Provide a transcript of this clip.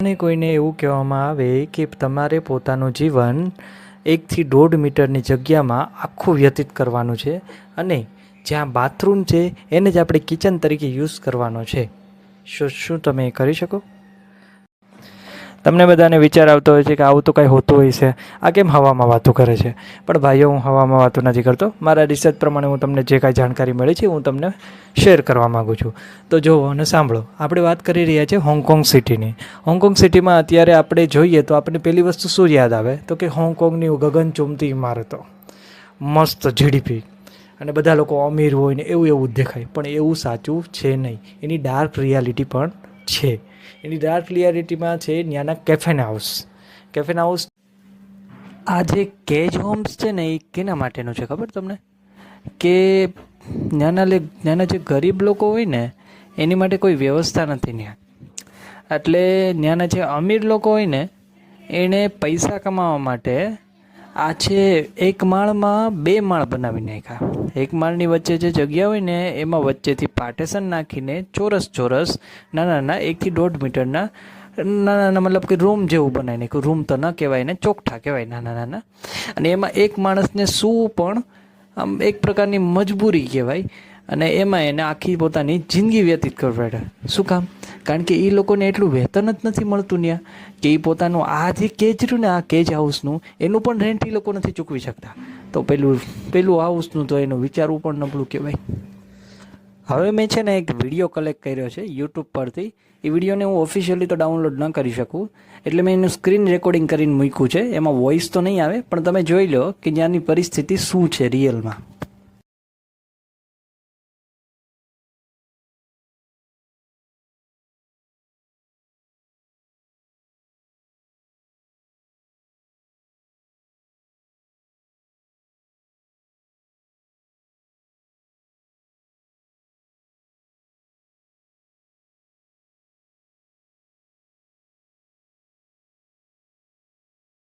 અને કોઈને એવું કહેવામાં આવે કે તમારે પોતાનું જીવન 1 થી 1.5 મીટરની જગ્યામાં આખું વ્યતીત કરવાનું છે અને જ્યાં બાથરૂમ છે એને જ આપણે કિચન તરીકે યુઝ કરવાનો છે. શું તમે એ કરી શકો? તમને બધાને વિચાર આવતો હોય છે કે આવું તો કંઈ હોતું હોય છે, આ કેમ હવામાં વાતો કરે છે? પણ ભાઈઓ, હું હવામાં વાતો નથી કરતો. મારા રિસર્ચ પ્રમાણે હું તમને જે કાંઈ જાણકારી મળી છે હું તમને શેર કરવા માગું છું. તો જુઓ અને સાંભળો. આપણે વાત કરી રહ્યા છીએ હોંગકોંગ સિટીની. હોંગકોંગ સિટીમાં અત્યારે આપણે જોઈએ તો આપણને પહેલી વસ્તુ શું યાદ આવે? તો કે હોંગકોંગની ગગનચુંબતી ઇમારતો, મસ્ત જીડીપી અને બધા લોકો અમીર હોય ને એવું જ દેખાય. પણ એવું સાચું છે નહીં. એની ડાર્ક રિયાલિટી પણ છે. એની ડાર્ક રિયાલિટીમાં છે ત્યાંના કેફેન હાઉસ. કેફેન હાઉસ, આ જે કેજ હોમ્સ છે ને એ કેના માટેનું છે ખબર તમને? કે ત્યાંના જે ગરીબ લોકો હોય ને એની માટે કોઈ વ્યવસ્થા નથી ત્યાં. એટલે ત્યાંના જે અમીર લોકો હોય ને એણે પૈસા કમાવા માટે આ છે એક માળમાં 2 માળ બનાવી નાખ્યા. એક માળની વચ્ચે જે જગ્યા હોય ને એમાં વચ્ચેથી પાર્ટેશન નાખીને ચોરસ નાના 1 થી 1.5 મીટરના નાના મતલબ કે રૂમ જેવું બનાવી નાખ્યું. રૂમ તો ન કહેવાય ને, ચોકઠા કહેવાય નાના. અને એમાં એક માણસને સૂવું પણ આમ એક પ્રકારની મજબૂરી કહેવાય. અને એમાં એને આખી પોતાની જિંદગી વ્યતીત કરવી પડે. શું કામ? કારણ કે એ લોકોને એટલું વેતન જ નથી મળતું ત્યાં કે એ પોતાનું આ જે કેજ રહ્યું ને, આ કેજ હાઉસનું એનું પણ રેન્ટ એ લોકો નથી ચૂકવી શકતા. તો પેલું હાઉસનું તો એનું વિચારવું પણ નબળું કહેવાય. હવે મેં છે ને એક વિડીયો કલેક્ટ કર્યો છે યુટ્યુબ પરથી. એ વિડીયોને હું ઓફિશિયલી તો ડાઉનલોડ ન કરી શકું, એટલે મેં એનું સ્ક્રીન રેકોર્ડિંગ કરીને મૂક્યું છે. એમાં વોઇસ તો નહીં આવે, પણ તમે જોઈ લો કે ત્યાંની પરિસ્થિતિ શું છે રિયલમાં.